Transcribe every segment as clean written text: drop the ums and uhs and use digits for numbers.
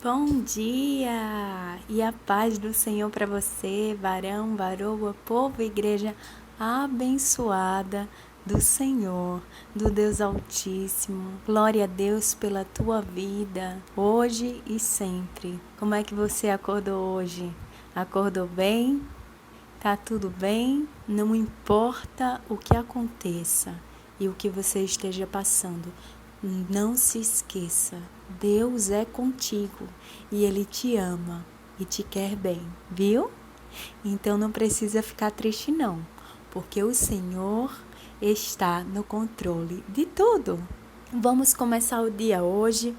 Bom dia e a paz do Senhor para você, varão, varoa, povo, igreja abençoada do Senhor, do Deus Altíssimo. Glória a Deus pela tua vida, hoje e sempre. Como é que você acordou hoje? Acordou bem? Tá tudo bem? Não importa o que aconteça e o que você esteja passando. Não se esqueça, Deus é contigo e Ele te ama e te quer bem, viu? Então não precisa ficar triste não, porque o Senhor está no controle de tudo. Vamos começar o dia hoje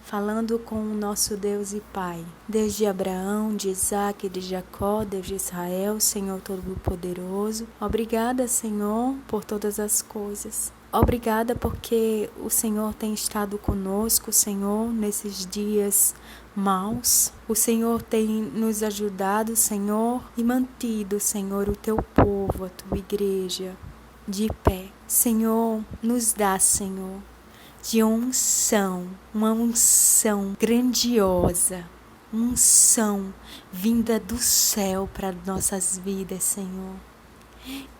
falando com o nosso Deus e Pai. Deus de Abraão, de Isaac e de Jacó, Deus de Israel, Senhor Todo-Poderoso. Obrigada, Senhor, por todas as coisas. Obrigada porque o Senhor tem estado conosco, Senhor, nesses dias maus. O Senhor tem nos ajudado, Senhor, e mantido, Senhor, o teu povo, a tua igreja, de pé. Senhor, nos dá, Senhor, de uma unção grandiosa, unção vinda do céu para nossas vidas, Senhor.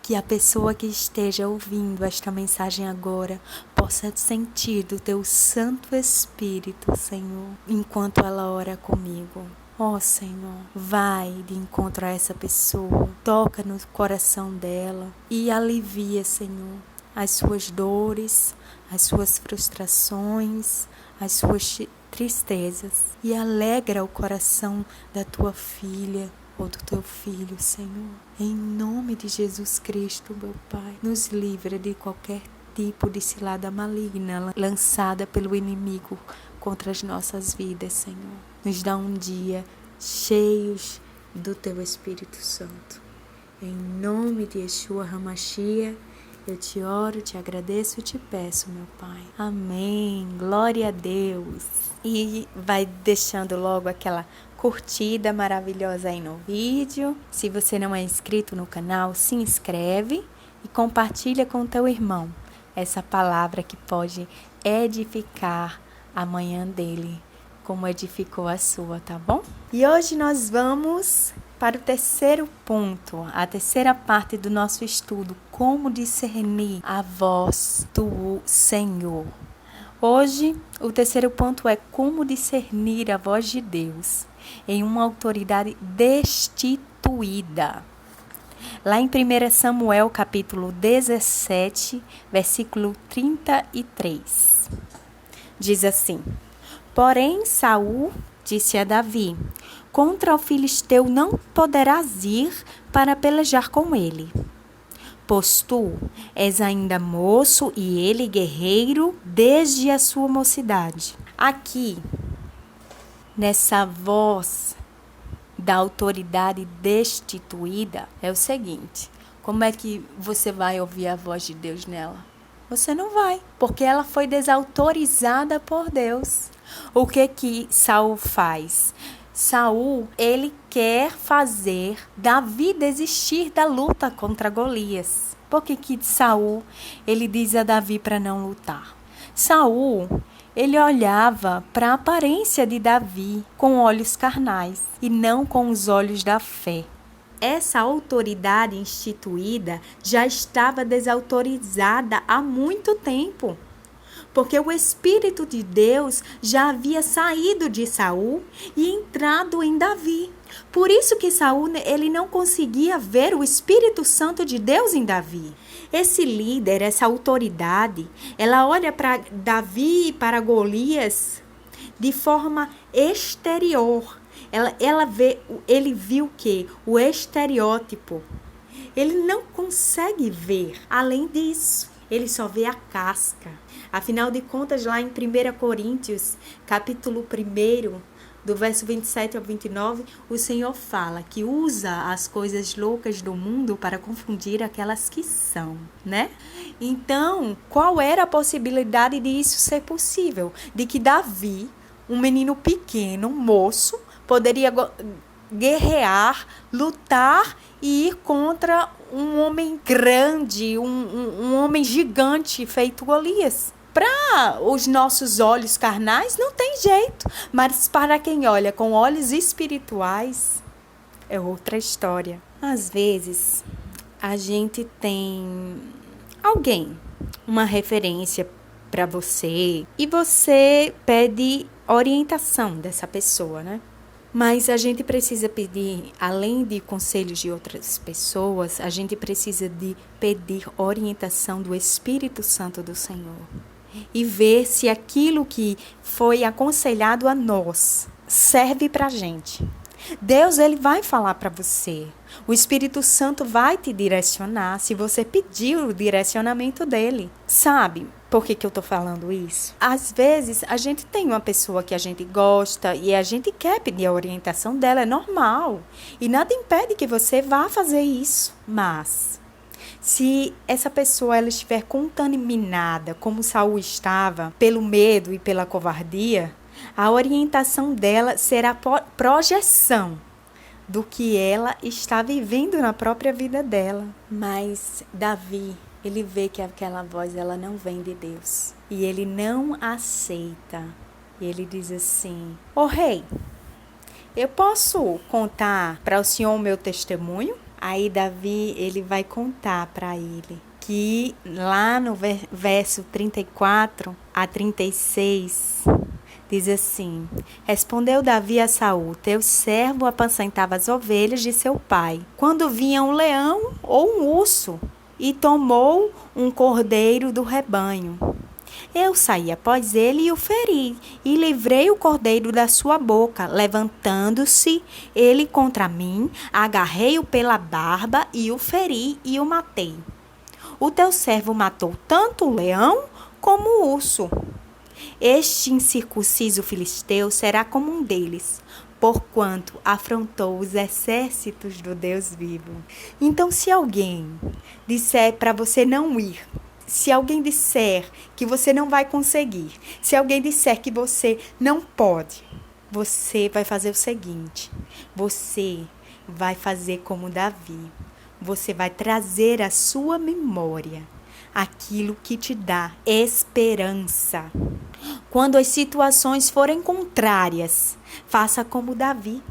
Que a pessoa que esteja ouvindo esta mensagem agora possa sentir do teu Santo Espírito, Senhor, enquanto ela ora comigo. Ó Senhor, vai de encontro a essa pessoa, toca no coração dela e alivia, Senhor, as suas dores, as suas frustrações, as suas tristezas e alegra o coração da tua filha ou do teu filho, Senhor. Em nome de Jesus Cristo, meu Pai, nos livra de qualquer tipo de cilada maligna lançada pelo inimigo contra as nossas vidas, Senhor. Nos dá um dia cheios do teu Espírito Santo. Em nome de Yeshua HaMashiach, eu te oro, te agradeço e te peço, meu Pai. Amém. Glória a Deus. E vai deixando logo aquela curtida maravilhosa aí no vídeo. Se você não é inscrito no canal, se inscreve e compartilha com o teu irmão essa palavra que pode edificar a manhã dele, como edificou a sua, tá bom? E hoje nós vamos para o terceiro ponto, a terceira parte do nosso estudo, como discernir a voz do Senhor. Hoje, o terceiro ponto é como discernir a voz de Deus em uma autoridade destituída. Lá em 1 Samuel, capítulo 17, versículo 33, diz assim: Porém, Saul disse a Davi: Contra o filisteu não poderás ir para pelejar com ele, pois tu és ainda moço e ele guerreiro desde a sua mocidade. Aqui, nessa voz da autoridade destituída, é o seguinte: como é que você vai ouvir a voz de Deus nela? Você não vai, porque ela foi desautorizada por Deus. O que Saul faz? Saul, ele quer fazer Davi desistir da luta contra Golias. Por que Saul, ele diz a Davi para não lutar? Saul, ele olhava para a aparência de Davi com olhos carnais e não com os olhos da fé. Essa autoridade instituída já estava desautorizada há muito tempo, porque o Espírito de Deus já havia saído de Saul e entrado em Davi. Por isso que Saul, ele não conseguia ver o Espírito Santo de Deus em Davi. Esse líder, essa autoridade, ela olha para Davi e para Golias de forma exterior. Ele viu que o estereótipo, ele não consegue ver além disso. Ele só vê a casca. Afinal de contas, lá em 1 Coríntios, capítulo 1, do verso 27 ao 29, o Senhor fala que usa as coisas loucas do mundo para confundir aquelas que são, né? Então, qual era a possibilidade de isso ser possível? De que Davi, um menino pequeno, um moço, poderia guerrear, lutar e ir contra um homem grande, um homem gigante feito Golias. Para os nossos olhos carnais não tem jeito, mas para quem olha com olhos espirituais é outra história. Às vezes a gente tem alguém, uma referência para você e você pede orientação dessa pessoa, né? Mas a gente precisa pedir, além de conselhos de outras pessoas, a gente precisa de pedir orientação do Espírito Santo do Senhor. E ver se aquilo que foi aconselhado a nós serve para a gente. Deus, ele vai falar para você. O Espírito Santo vai te direcionar se você pedir o direcionamento dele. Sabe por que eu estou falando isso? Às vezes, a gente tem uma pessoa que a gente gosta e a gente quer pedir a orientação dela, é normal. E nada impede que você vá fazer isso. Mas se essa pessoa ela estiver contaminada, como Saul estava, pelo medo e pela covardia, a orientação dela será projeção do que ela está vivendo na própria vida dela. Mas Davi, ele vê que aquela voz ela não vem de Deus. E ele não aceita. E ele diz assim: Ô rei, eu posso contar para o senhor o meu testemunho? Aí Davi, ele vai contar para ele que lá no verso 34 a 36, diz assim: Respondeu Davi a Saul: Teu servo apacentava as ovelhas de seu pai, quando vinha um leão ou um urso, e tomou um cordeiro do rebanho. Eu saí após ele e o feri, e livrei o cordeiro da sua boca. Levantando-se ele contra mim, agarrei-o pela barba e o feri e o matei. O teu servo matou tanto o leão como o urso. Este incircunciso filisteu será como um deles, porquanto afrontou os exércitos do Deus vivo. Então, se alguém disser para você não ir, se alguém disser que você não vai conseguir, se alguém disser que você não pode, você vai fazer o seguinte: você vai fazer como Davi. Você vai trazer à sua memória aquilo que te dá esperança. Quando as situações forem contrárias, faça como Davi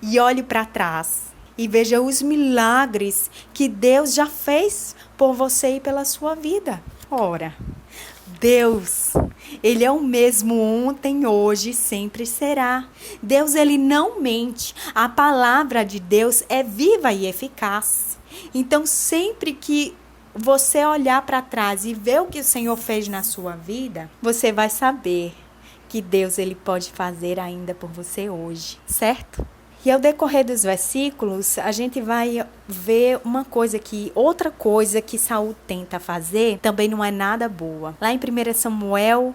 e olhe para trás e veja os milagres que Deus já fez por você e pela sua vida. Ora, Deus, ele é o mesmo ontem, hoje e sempre será. Deus, ele não mente. A palavra de Deus é viva e eficaz. Então, sempre que você olhar para trás e ver o que o Senhor fez na sua vida, você vai saber que Deus, ele pode fazer ainda por você hoje, certo? E ao decorrer dos versículos, a gente vai ver outra coisa que Saul tenta fazer, também não é nada boa. Lá em 1 Samuel,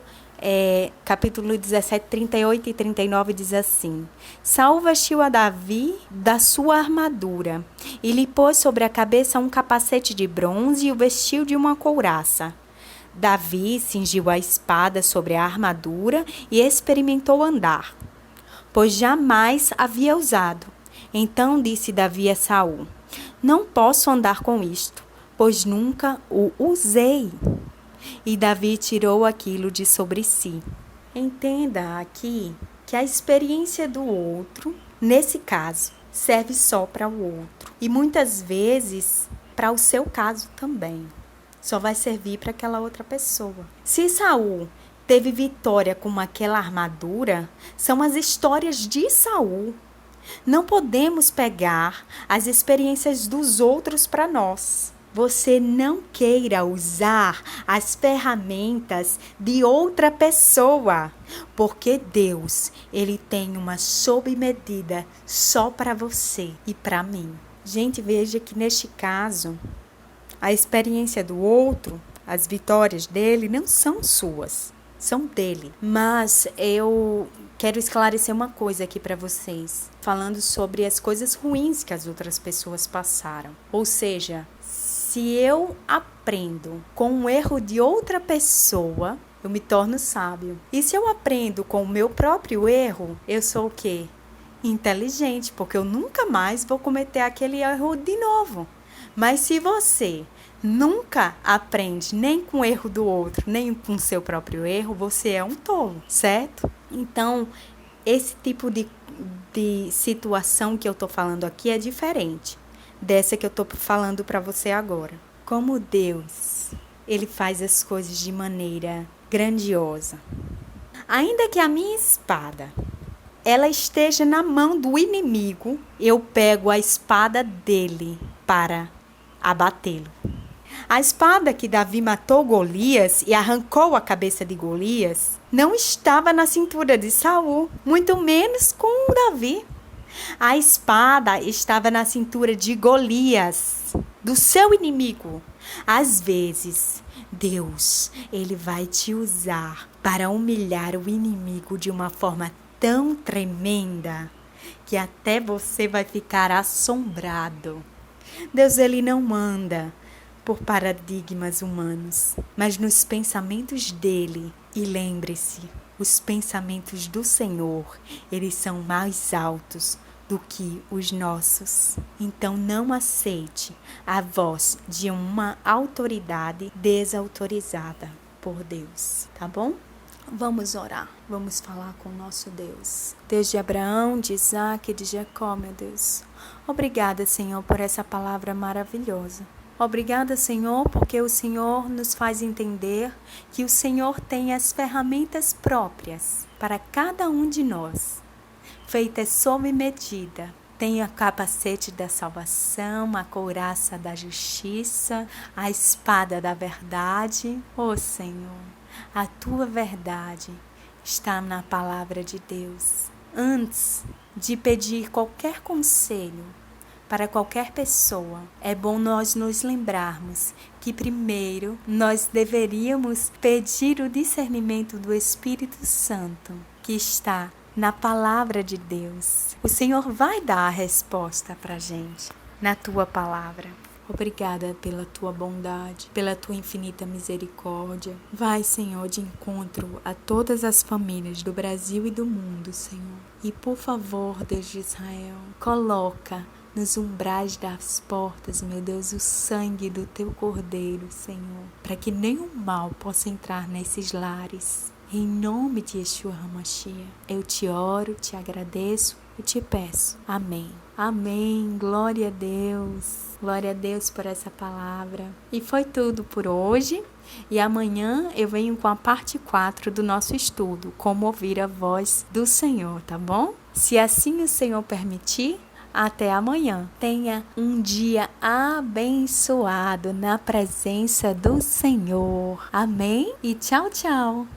capítulo 17, 38 e 39, diz assim: Saul vestiu a Davi da sua armadura e lhe pôs sobre a cabeça um capacete de bronze e o vestiu de uma couraça. Davi cingiu a espada sobre a armadura e experimentou andar, pois jamais havia usado. Então disse Davi a Saul: Não posso andar com isto, pois nunca o usei. E Davi tirou aquilo de sobre si. Entenda aqui que a experiência do outro, nesse caso, serve só para o outro. E muitas vezes para o seu caso também. Só vai servir para aquela outra pessoa. Se Saul teve vitória com aquela armadura, são as histórias de Saul. Não podemos pegar as experiências dos outros para nós. Você não queira usar as ferramentas de outra pessoa, porque Deus, ele tem uma sob medida só para você e para mim. Gente, veja que neste caso, a experiência do outro, as vitórias dele não são suas. São dele. Mas eu quero esclarecer uma coisa aqui para vocês, falando sobre as coisas ruins que as outras pessoas passaram. Ou seja, se eu aprendo com o erro de outra pessoa, eu me torno sábio. E se eu aprendo com o meu próprio erro, eu sou o quê? Inteligente, porque eu nunca mais vou cometer aquele erro de novo. Mas se você nunca aprende nem com o erro do outro, nem com o seu próprio erro, você é um tolo, certo? Então, esse tipo de situação que eu estou falando aqui é diferente dessa que eu estou falando para você agora. Como Deus, Ele faz as coisas de maneira grandiosa. Ainda que a minha espada ela esteja na mão do inimigo, eu pego a espada dele para abatê-lo. A espada que Davi matou Golias e arrancou a cabeça de Golias não estava na cintura de Saul, muito menos com Davi. A espada estava na cintura de Golias, do seu inimigo. Às vezes, Deus, Ele vai te usar para humilhar o inimigo de uma forma tão tremenda que até você vai ficar assombrado. Deus, Ele não manda por paradigmas humanos, mas nos pensamentos dele. E lembre-se, os pensamentos do Senhor, eles são mais altos do que os nossos. Então não aceite a voz de uma autoridade desautorizada por Deus, tá bom? Vamos orar, vamos falar com o nosso Deus. Deus de Abraão, de Isaac e de Jacó, meu Deus. Obrigada, Senhor, por essa palavra maravilhosa. Obrigada, Senhor, porque o Senhor nos faz entender que o Senhor tem as ferramentas próprias para cada um de nós, feitas sob medida. Tem o capacete da salvação, a couraça da justiça, a espada da verdade. Ó Senhor, a tua verdade está na palavra de Deus. Antes de pedir qualquer conselho para qualquer pessoa, é bom nós nos lembrarmos que primeiro nós deveríamos pedir o discernimento do Espírito Santo, que está na palavra de Deus. O Senhor vai dar a resposta para a gente na tua palavra. Obrigada pela tua bondade, pela tua infinita misericórdia. Vai, Senhor, de encontro a todas as famílias do Brasil e do mundo, Senhor. E, por favor, Deus de Israel, coloca nos umbrais das portas, meu Deus, o sangue do teu Cordeiro, Senhor, para que nenhum mal possa entrar nesses lares. Em nome de Yeshua HaMashiach, eu te oro, te agradeço e te peço. Amém. Amém. Glória a Deus. Glória a Deus por essa palavra. E foi tudo por hoje. E amanhã eu venho com a parte 4 do nosso estudo, como ouvir a voz do Senhor, tá bom? Se assim o Senhor permitir, até amanhã. Tenha um dia abençoado na presença do Senhor. Amém? E tchau, tchau.